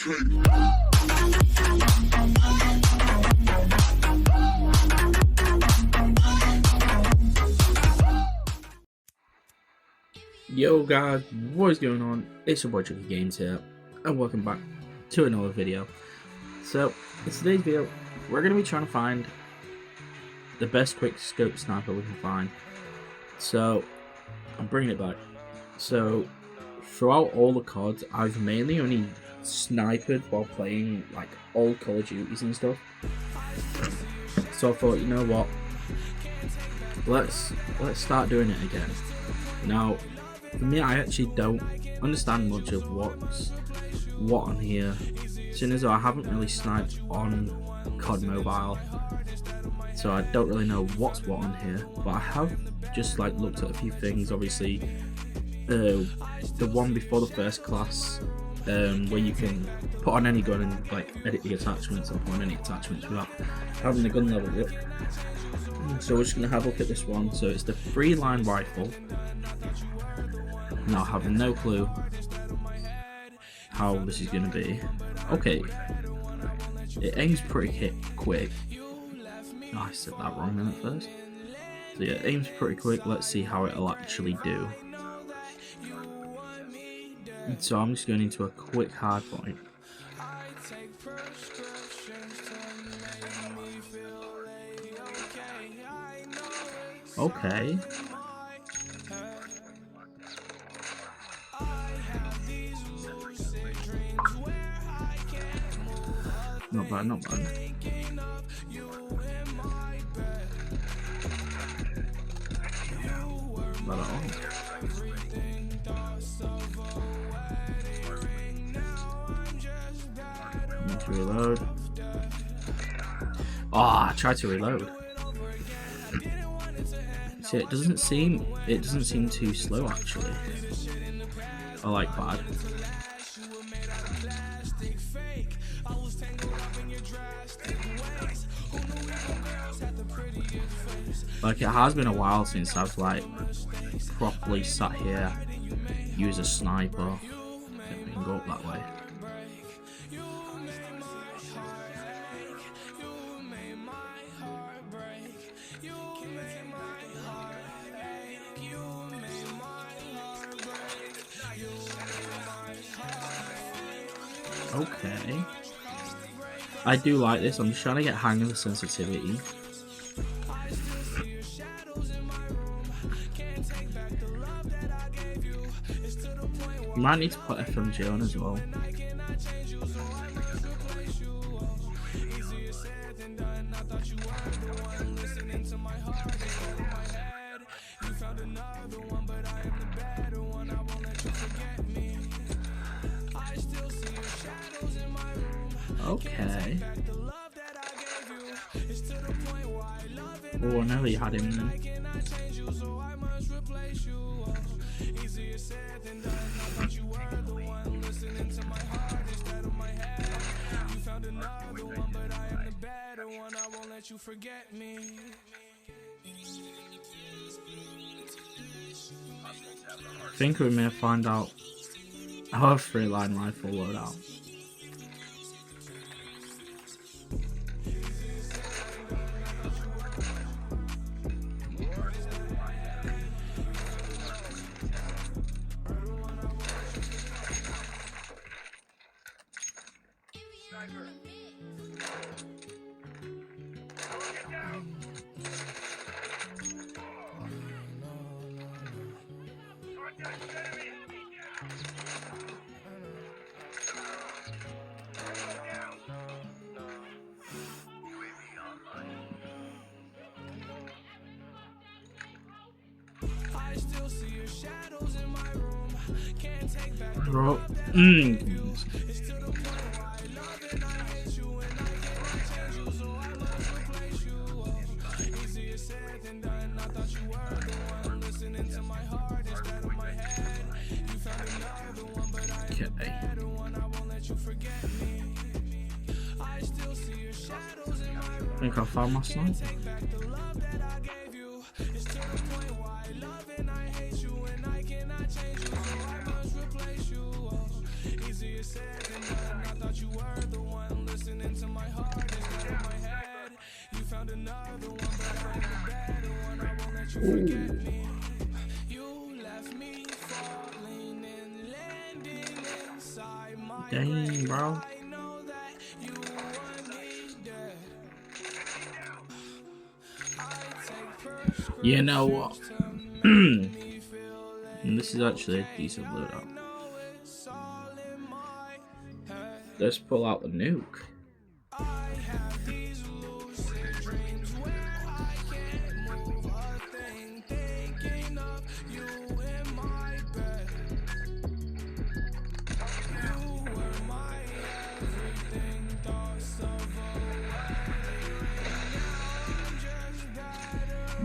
Yo guys, what is going on? It's your boy Chucky Games here, and welcome back to another video. So, in today's video, we're going to be trying to find the best quick scope sniper we can find. So, I'm bringing it back. So, throughout all the CODs, I've mainly only sniped while playing like old Call of Duties and stuff. So I thought, you know what? Let's start doing it again. Now, for me, I actually don't understand much of what's what on here, seeing as though I haven't really sniped on COD Mobile, so I don't really know what's what on here. But I have just like looked at a few things. Obviously, the one before the first class, where you can put on any gun and like edit the attachments and put on any attachments without having the gun level up. So we're just gonna have a look at this one. So it's the 3-line rifle. Now I have no clue how this is gonna be. Okay, it aims pretty quick. Oh, I said that wrong then at first. So yeah, it aims pretty quick. Let's see how it'll actually do. And so I'm just going into a quick hard point. Okay. Not bad, not bad. Not at all. Need to reload. Oh, I tried to reload. See, it doesn't seem too slow actually. I like bad. Like, it has been a while since I've like properly sat here, use a sniper. I think we can go up that way. Okay. I do like this. I'm just trying to get hang of the sensitivity. You might need to put FMG on as well. Okay. Oh, I nearly had him then. I think we may find out our 3-line rifle loadout. Bro. Okay. I think I found my sniper. Ooh. Dang, bro. You know what? This is actually a decent loadout. Let's pull out the nuke.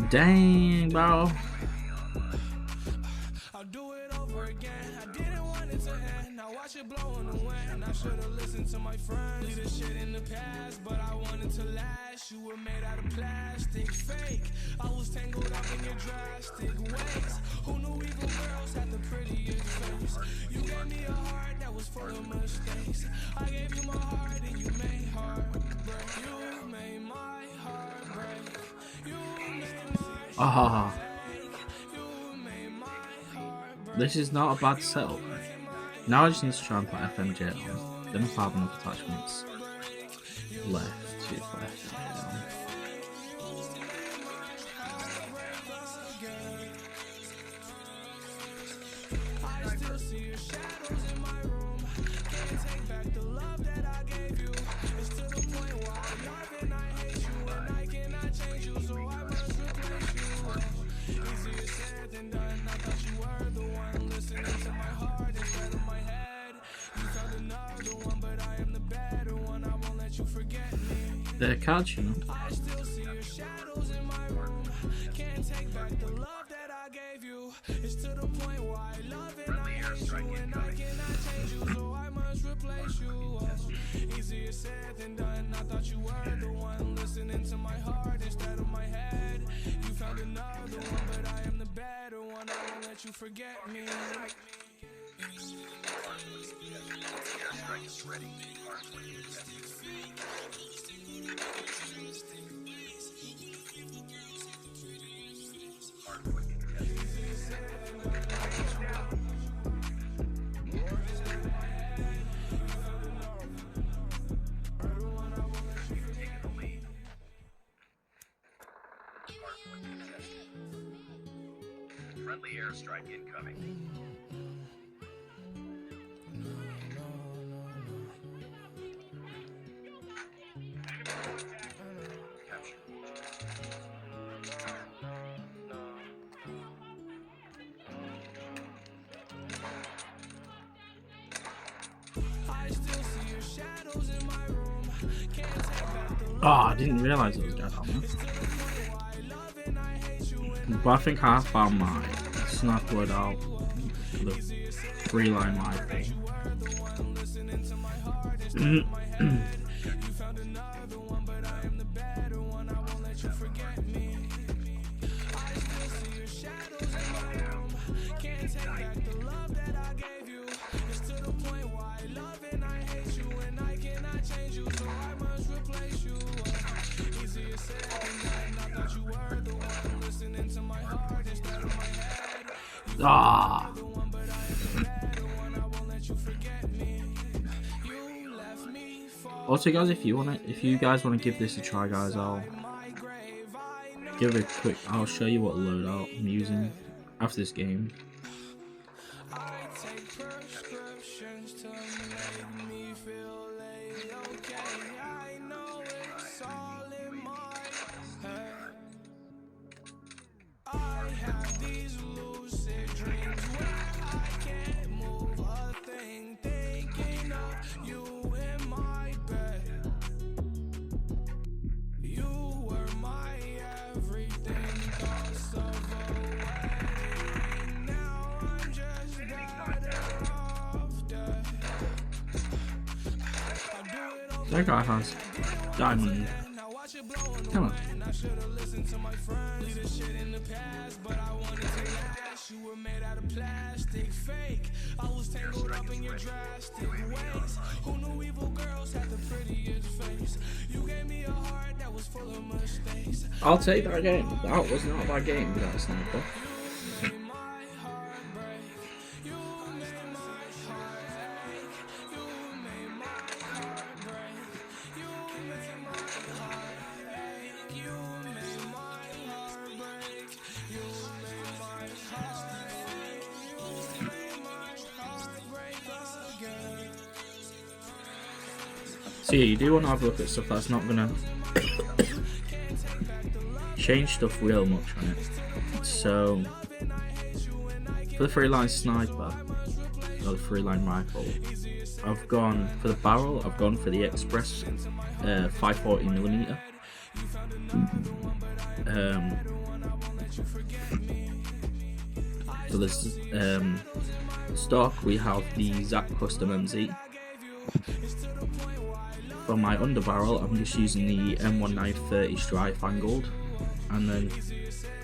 Dang, bro. I'll do it over again. I didn't want it to end. Now watch it blow in the wind. I should have listened to my friends. Leave this shit in the past, but I wanted to last. You were made out of plastic, fake. I was tangled up in your drastic ways. Who knew evil girls had the prettiest face? You gave me a heart that was full of mistakes. I gave you my heart and you made heart break. You made my heart break. You made my heart break. This is not a bad setup. Now I just need to try and put FMJ on. Then if I have enough attachments left to put FMJ on. I still see your shadows in my room. Can't take back the love that I gave you. It's to the point where I love and I hate you, and I cannot change you, so I must replace you. Easier said than done. I thought you were the one listening to my heart instead of my head. You found another one, but I am the better one. I won't let you forget me. They're catching. I still see your shadows in my room. Can't take back the love that I gave you. It's to the point where I love and I hate you, and I cannot change you, so I must replace you. Easier said than done. I thought you were the one listening to my heart instead of my head. You found another one, but I am the better one. I won't let you forget me. Friendly airstrike incoming. Oh, I didn't realize it was going on. But I think I found my sniper loadout for the 3-line rifle. Ah. Also, guys, if you guys wanna give this a try, guys, I'll give it a quick. I'll show you what loadout I'm using after this game. That guy has diamond Come on. I'll take that game. That was not a bad game without a sniper. So yeah, you do want to have a look at stuff that's not gonna change stuff real much on it. So for the three-line sniper or the three-line rifle, I've gone for the barrel. I've gone for the Express 540mm. So there's stock. We have the Zach Custom MZ. For my underbarrel, I'm just using the M1930 Strife angled, and then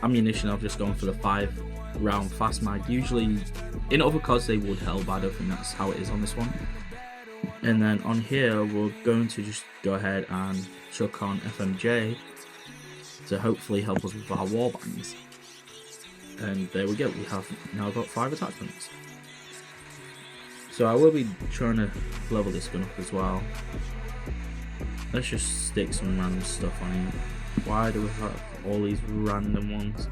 ammunition I've just gone for the 5-round fast mag. Usually in other CODs they would help, but I don't think that's how it is on this one. And then on here we're going to just go ahead and chuck on FMJ to hopefully help us with our warbands. And there we go, we have now got 5 attachments. So I will be trying to level this gun up as well. Let's just stick some random stuff on here. Why do we have all these random ones?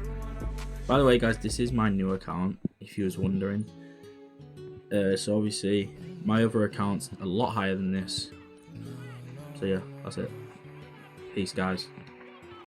By the way guys, this is my new account, if you was wondering. So obviously my other account's a lot higher than this. So yeah, that's it. Peace guys.